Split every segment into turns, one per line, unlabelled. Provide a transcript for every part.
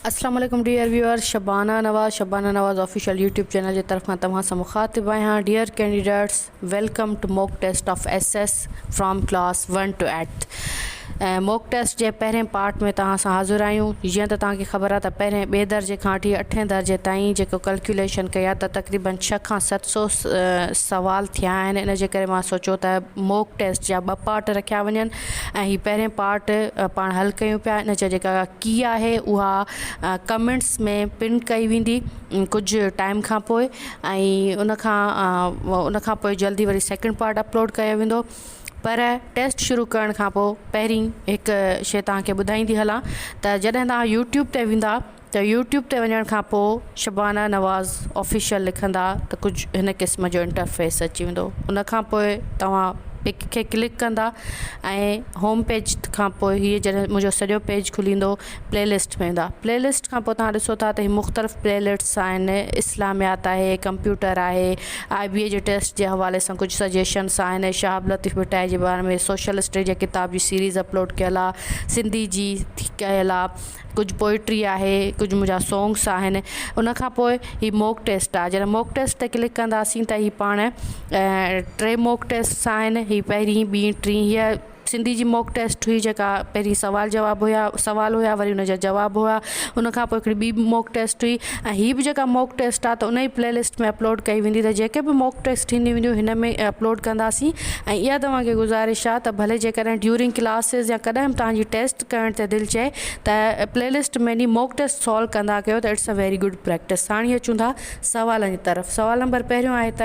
अस्सलाम वालेकुम dear viewer, Shabana Nawaz official YouTube channel की तरफ तमाम से मुखातिब आहियां। Dear candidates, welcome to mock test of SS from class 1 to 8। Mock test जे पहिरें पार्ट में तव्हां सां हाज़िर आहियूं। जीअं त तव्हांखे ख़बर आहे त पहिरें ॿिए दर्जे खां वठी 8 दर्जे ताईं जेको कैलकुलेशन कया त तक़रीबन 600 खां 700 सवाल थिया आहिनि। इन जे करे मां सोचियो त मॉक टेस्ट जा 2 पार्ट रखिया वञनि ऐं हीअ पहिरें पार्ट पाण हल कयूं पिया। इन जा जेका की आहे उहा कमेंट्स में पिन कई वेंदी कुझु टाइम खां पोइ, ऐं उन खां पोइ जल्दी वरी सेकेंड पार्ट अपलोड कयो वेंदो। पर टेस्ट शुरू करण खां पोइ पहिरीं हिकु शइ तव्हांखे ॿुधाईंदी हलां त जॾहिं तव्हां यूट्यूब ते वेंदा त यूट्यूब ते वञण खां पोइ शबाना नवाज़ ऑफिशियल लिखंदा त कुझु हिन क़िस्म जो इंटरफेस अची वेंदो। उन खां पोइ तव्हां पिक खे क्लिक कंदा ऐं होम पेज खां पोइ हीअ जॾहिं मुंहिंजो सॼो पेज खुलींदो प्लेलिस्ट में वेंदा। प्लेलिस्ट खां पोइ तव्हां ॾिसो था त हीअ मुख़्तलिफ़ प्लेलिस्ट्स आहिनि। इस्लामियात आहे, कंप्यूटर आहे, IBA जे टेस्ट जे हवाले सां कुझु सजेशन्स आहिनि, शाहब लतीफ़ भुट्टाई जे बारे में, सोशल हिस्ट्री जे किताब जी सीरीज़ अपलोड कयल आहे, सिंधी जी कयल आहे, कुझु पोइट्री आहे, कुझु मुंहिंजा सॉन्ग्स आहिनि। उन खां पोइ हीअ मॉक टेस्ट आहे। जॾहिं मॉक टेस्ट ते क्लिक कंदासीं त हीअ पाण 3 मॉक टेस्ट आहिनि। हीअ पहिरीं, ॿीं, टीं। हीअ सिंधी जी मॉक टेस्ट हुई जेका पहिरीं सवाल हुया, वरी हुन जा जवाब हुआ। उन खां पोइ हिकिड़ी ॿी मॉक टेस्ट हुई ऐं हीअ बि जेका मॉक टेस्ट आहे त उन ई प्लेलिस्ट में अपलोड कई वेंदी। त जेके बि मॉक टेस्ट थींदी वेंदियूं हिन में अपलोड कंदासीं। ऐं इहा तव्हांखे गुज़ारिश आहे त भले जेकॾहिं ड्यूरिंग क्लासिस या कॾहिं बि तव्हांजी टेस्ट करण ते दिलि चए त प्लेलिस्ट में मॉक टेस्ट सॉल्व कंदा कयो त it's a very good practice. हाणे अचूं था सवालनि जी तरफ़। सवाल नंबर पहिरियों आहे त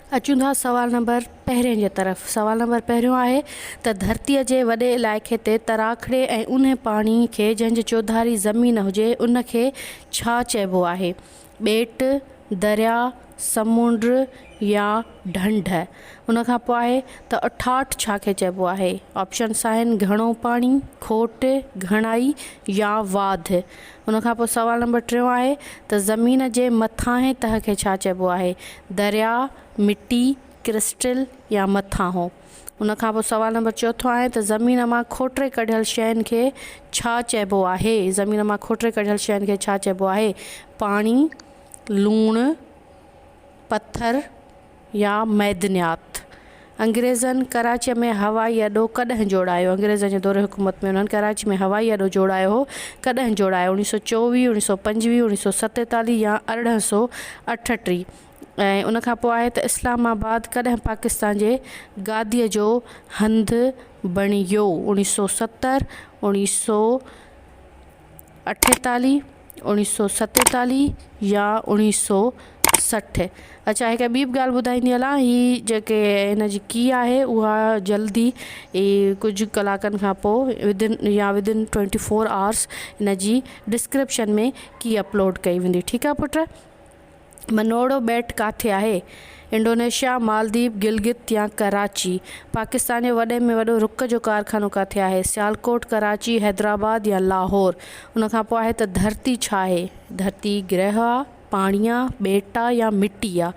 अचूं था सवाल नंबर पहिरें जे तरफ़। सवाल नंबर पहिरियों आहे त धरतीअ जे वॾे इलाइक़े ते तराखड़े ऐं उन पाणी खे जंहिंजी चौधारी ज़मीन हुजे उन खे छा चइबो आहे? ॿेट, दरिया, समुंड या ढंढ? उन खां पोइ आहे त 68 छा खे चइबो आहे? ऑप्शन्स आहिनि घणो पाणी, खोट, घणाई या वाध। उन खां पोइ सवाल नंबर 3 आहे त ज़मीन जे मथां तह खे छा चइबो आहे? दरिया, मिटी, क्रिस्टल या मथां? उन खां पोइ सवाल नंबर 4 आहे त ज़मीन मां खोटे कढियल शयुनि खे छा चइबो आहे? ज़मीन मां खोटे कढियल शयुनि खे छा चइबो आहे? पाणी, लूणु, पथर या मैदनियात? अंग्रेज़नि कराची में हवाई अॾो कॾहिं जोड़ायो? अंग्रेज़नि जे दौरे हुकूमत में उन्हनि कराची में हवाई अॾो जोड़ायो हो। कॾहिं जोड़ायो? 1924, 1925, 1947 या 1838? ऐं उन खां पोइ आहे त इस्लामाबाद कॾहिं पाकिस्तान जे गादीअ जो हंधि बणियो? 1970, 1948, 1947 या 1960? अच्छा, हिकु ॿी बि ॻाल्हि ॿुधाईंदी हलां। हीअ जेके हिन जी की आहे उहा जल्दी कुझु कलाकनि खां पोइ विदिन 24 आवर्स हिन जी डिस्क्रिप्शन में की अपलोड कई वेंदी। ठीकु आहे पुट? मनोड़ो ॿेट किथे आहे? इंडोनेशिया, मालदीव, गिलगित या कराची? पाकिस्तान जे वॾे में वॾो रुख जो कारखानो किथे आहे? सियालकोट, कराची, हैदराबाद या लाहौर? उन खां पोइ आहे त धरती छा आहे? धरती ग्रह आहे, पाणी आहे, ॿेट आहे या मिटी आहे?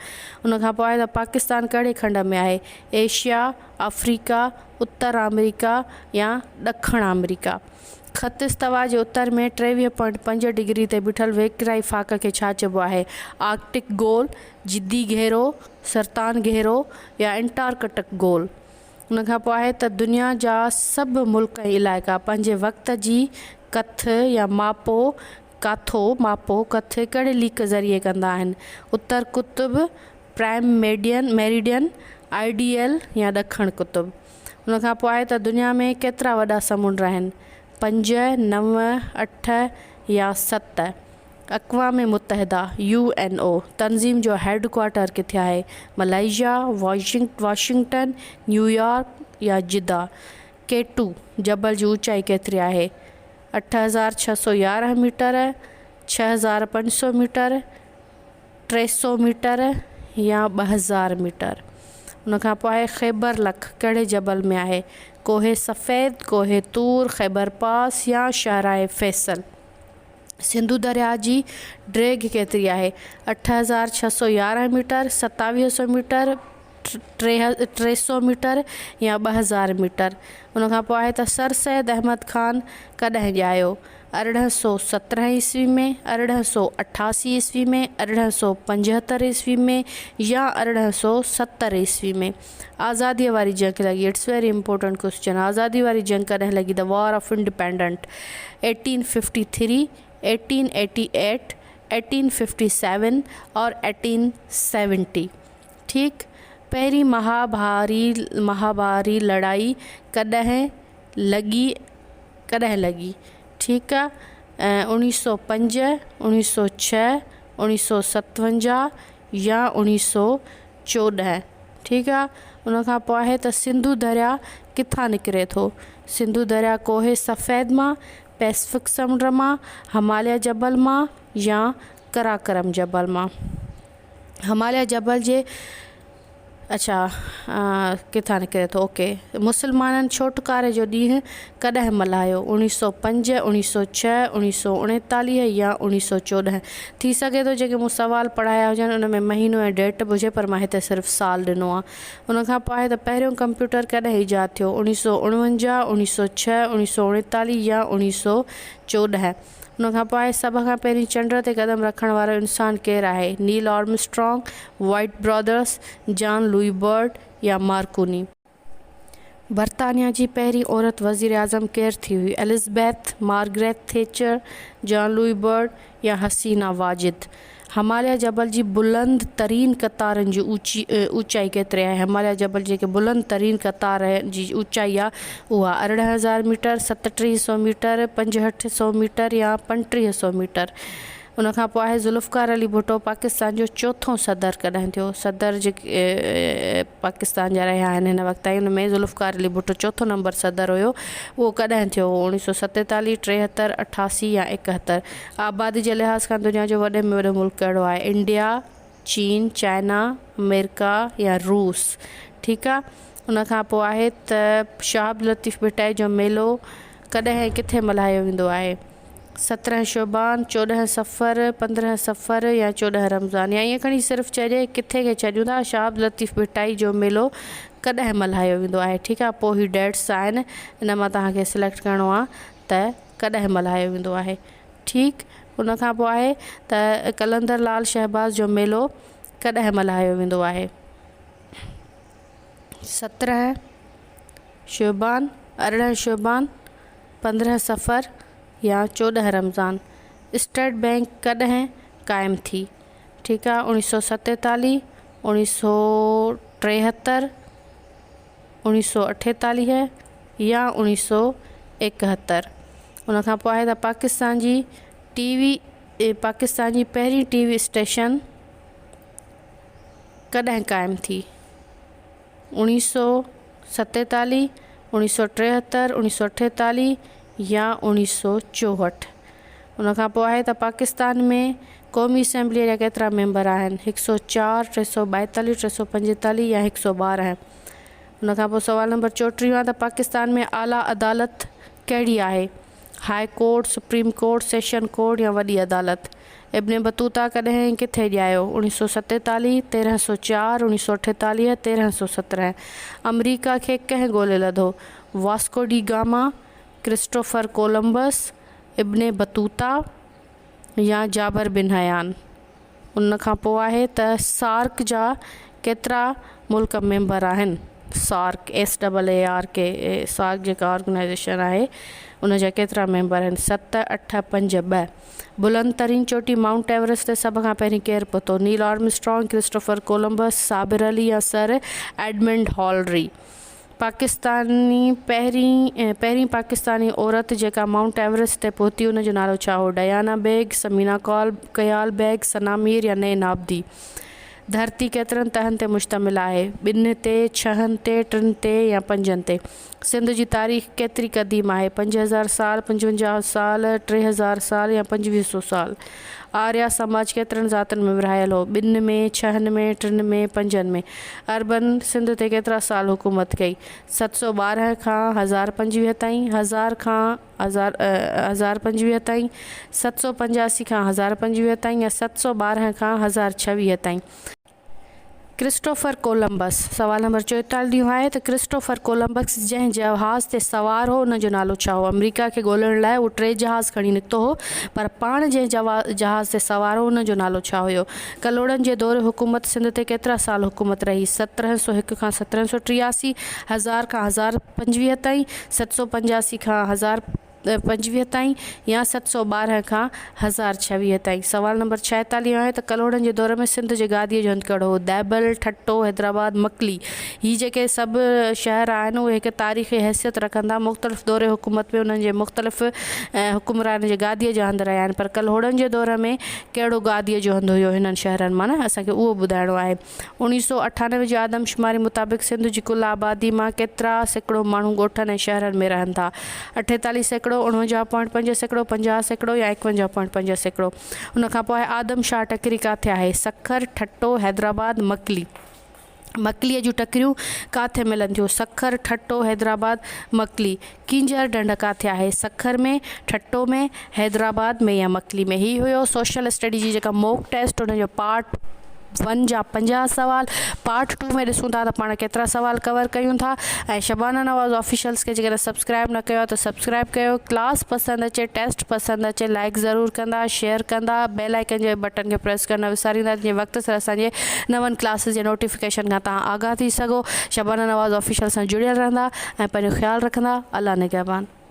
उन खां पोइ आहे त पाकिस्तान कहिड़े खंड में आहे? एशिया, अफ्रीका, उत्तर अमेरिका या ॾखण अमेरिका? ख़त इस्तवा जे उत्तर में 23.5 डिग्री ते बीठल वेकिराई फ़ाक़ खे छा चइबो आहे? आर्कटिक गोल, जिद्दी घेरो, सरतान घेरो या अंटार्कटिक गोल? उन खां पोइ आहे त दुनिया जा सभु मुल्क ऐं इलाइक़ा पंहिंजे वक़्त जी कथ या मापो कथ कहिड़े लीक ज़रिए कंदा आहिनि? उत्तर कुतुब, प्राइम मेरिडियन, आइडियल या ॾखण कुतुब? उन खां पोइ आहे त दुनिया में केतिरा वॾा समुंड आहिनि? 5, 9, 8 या 7? अक़वाम मुतहदा UNO तंज़ीम जो हेड क्वार्टर किथे आहे? मलेशिया, वाशिंगटन, न्यूयॉर्क या जिदा? K2 जबल जी ऊचाई केतिरी आहे? 8611 मीटर, 6500 मीटर, 300 मीटर या 2000 मीटर? उन खां पोइ आहे ख़ैबर लख कहिड़े जबल में आहे? कोहे सफ़ेद, कोहे तूर, ख़ैबर पास या शाहराए फैसल? सिंधु दरिया जी ड्रैग केतिरी आहे? 8611 मीटर, 2700 मीटर, 300 मीटर या 2000 मीटर? उन खां पोइ आहे त सर सैद अहमद ख़ान कॾहिं ॼायो? 1817 ईस्वी में, 1888 ईस्वी में, 1875 ईस्वी में या 1870 ईस्वी में। आज़ादी वारी जंग लगी, इट्स वेरी इंपॉर्टेंट क्वेश्चन। आज़ादी वारी जंग कॾहिं लगी? द वॉर ऑफ इंडिपेंडेंट 1853, 1888, 1857 और 1870। ठीक। पहिरीं महाभारी लड़ाई कॾहिं लगी? ठीक है। 1905, 1906, 1957 या 1914। ठीक है। उन खां पोइ आहे त सिंधु दरिया किथां निकिरे थो? सिंधु दरिया कोहे सफ़ेद मां, पैसिफिक समुंड मां, हिमालय जबल मां या कराकरम जबल मां। हिमालय जबल जे किथां निकिरे थो? ओके। मुसलमाननि छुटकारे जो ॾींहुं कॾहिं मल्हायो? 1905, 1906, 1939 या 1914। थी सघे थो जेके मूं सुवाल पढ़ाया हुजनि उन में महीनो ऐं डेट बि हुजे, पर मां हिते सिर्फ़ु साल ॾिनो आहे। उन खां पोइ आहे त पहिरियों कंप्यूटर कॾहिं ईजाद थियो? 1949, 1906, 1939 या 1914। उन खां पोइ आहे सभ खां पहिरीं चंड ते क़दम रखण वारो इंसानु केरु आहे? Neil Armstrong, Wright brothers, John Logie Baird या मार्कोनी। बर्तानिया जी पहिरीं औरत वज़ीर आज़म केरु थी हुई? Elizabeth, Margaret Thatcher, John Logie Baird या हसीना वाजिद। हिमालय जबल जी बुलंद तरीन क़तारनि जी ऊचाई केतिरे आहे? हिमालय जबल जेके बुलंद तरीन क़तार जी ऊचाई आहे उहा 18,000 मीटर, 3700 मीटर, 6500 मीटर या 3500 मीटर। उन खां पोइ आहे ज़ुल्फ़िकार अली भुट्टो पाकिस्तान जो चोथों सदर कॾहिं थियो? सदर जेके पाकिस्तान जा रहिया आहिनि हिन वक़्तु ताईं, उन में ज़ुल्फ़िकार अली भुट्टो चोथों नंबर सदर हुयो। उहो कॾहिं थियो? 1947, 73, 88 या 71। आबादी जे लिहाज़ खां दुनिया जो वॾे में वॾो मुल्क कहिड़ो आहे? इंडिया, चीन, चाइना, अमेरिका या रूस। ठीकु आहे। उन खां पोइ आहे त शाहब लतीफ़ भिटाई जो मेलो कॾहिं ऐं किथे मल्हायो वेंदो आहे? 17 शोबान, 14 सफ़र, 15 सफ़र या 14 रमज़ान। या ईअं खणी सिर्फ़ु चइजे किथे खे छॾियूं था। शाहब लतीफ़ भिटाई जो मेलो कॾहिं मल्हायो वेंदो आहे? ठीकु आहे। पोइ ही डेट्स आहिनि, इन मां तव्हांखे सिलेक्ट करिणो आहे त कॾहिं मल्हायो वेंदो आहे। ठीकु। उन खां पोइ आहे त कलंदर लाल शहबाज़ जो मेलो कॾहिं मल्हायो वेंदो आहे? 17 शोबान, 18 शोबान, 15 सफ़र या 14 रमज़ान। स्टेट बैंक कॾहिं क़ाइमु थी? ठीकु आहे। 1947, 1973, 1948 या 1971। उन खां पोइ आहे त पाकिस्तान जी पहिरीं टीवी स्टेशन कॾहिं क़ाइमु थी? 1947, 1973, 1948 या 1964। उन खां पोइ आहे त पाकिस्तान में क़ौमी असैम्बलीअ जा केतिरा मेंबर आहिनि? 104, 342, 345 या 112। उन खां पोइ सवाल नंबर 34 आहे त पाकिस्तान में आला अदालत कहिड़ी आहे? High court, supreme court, session court या वॾी अदालत। इब्न बतूता कॾहिं किथे ॼायो? 1947, 1304, 1948, 1317। अमरीका खे कंहिं ॻोल्हे लधो? Vasco da Gama, Christopher Columbus, Ibn Battuta या जाबर बिन हयान। उन खां पोइ आहे त सार्क जा केतिरा मुल्क मेंबर आहिनि? सार्क, SAARK, सार्क जेका ऑर्गेनाइजेशन आहे उन जा केतिरा मेंबर आहिनि? 7, 8, 5, 2। बुलंद तरीन चोटी माउंट एवरेस्ट ते सभ खां पहिरीं केरु पहुतो? Neil Armstrong, Christopher Columbus, Sabir Ali या सर एडमंड हिलरी। पहिरीं पाकिस्तानी औरत जेका माउंट एवरेस्ट ते पहुती उन जो नालो छा हो? डयाना बेग, समीना कयाल बेग, सना मीर या नैन आबदी। धरती केतिरनि तहनि ते मुश्तमिल आहे? 2 ते, 6 ते, 3 ते या 5 ते। सिंध जी तारीख़ केतिरी क़दीम आहे? 5000 साल, 55 साल, 3000 साल या 2500 साल। आर्या समाज केतिरनि ज़ातनि में विरहायल हो? 2 में, 6 में, 3 में, 5 में। अरबन सिंध ते केतिरा साल हुकूमत कई? 712 खां 1025 ताईं, 1000 खां 1025 ताईं, 785 खां 1025 ताईं या 712 खां 1026 ताईं। क्रिस्टोफर कोलंबस सवाल नंबर 44 आहे त क्रिस्टोफर कोलंबस जंहिं जहाज़ ते सवार हो उन जो नालो छा हो? अमेरिका खे ॻोल्हण लाइ उहो 3 जहाज़ खणी निकितो हो, पर पाण जंहिं जहाज़ ते सवार हो उन जो नालो छा हुयो? कलोड़नि जे दौरे हुकूमत सिंध ते केतिरा साल हुकूमत रही? 1701 खां 1783, 1000 खां 1025 ताईं, 785 खां 1025 ताईं, या 712 खां 1026 ताईं। सवाल नंबर 46 आहे त कलोड़नि जे दौरे में सिंध जे गादीअ जो हंधु कहिड़ो हो? दैबल, ठट्टो, हैदराबाद, मकली। हीअ जेके सभु शहर आहिनि उहे हिकु तारीख़ी हैसियत रखंदा, मुख़्तलिफ़ दौरे हुकूमत में उन्हनि जे मुख़्तलिफ़ हुकुमरान जे गादीअ जा हंधु रहिया आहिनि, पर कलोड़नि जे दौर में कहिड़ो गादीअ जो हंधु हुयो हिननि शहरनि मां, न असांखे उहो ॿुधाइणो आहे। 1998 जी आदमशुमारी मुताबिक़ सिंध जी कुल आबादी मां केतिरा सैकड़ो माण्हू ॻोठनि ऐं शहरनि में रहनि था? 48%, 49.5%, 50% या 51.5%। उनखां पोइ आदमशाह टकरी किथे आहे? सखर, ठट्टो, हैदराबाद, मकली। मकलीअ जूं टकरियूं किथे मिलनि थियूं? सखर, ठट्टो, हैदराबाद, मकली। किंजर ढंढ किथे आहे? सखर में, ठट्टो में, हैदराबाद में या मकली में। ही हुयो सोशल स्टडी जी जेका मॉक टेस्ट, उनजो पार्ट 1 जा 50 सवाल। पार्ट 2 में ॾिसूं था त पाण केतिरा सवाल कवर कयूं था। ऐं शबाना नवाज़ ऑफिशियल्स खे जेकॾहिं सब्सक्राइब न कयो आहे त सब्सक्राइब कयो। क्लास पसंदि अचे, टेस्ट पसंदि अचे, लाइक ज़रूरु कंदा, शेयर कंदा, बेल आइकन जे बटन खे प्रेस करणु न विसारींदा, जीअं वक़्त सां असांजे नवनि क्लासिस जे नोटिफिकेशन खां तव्हां आगाह थी सघो। शबाना नवाज़ ऑफिशियल सां जुड़ियल रहंदा ऐं पंहिंजो ख़्यालु रखंदा। अल्लाह निगहबान।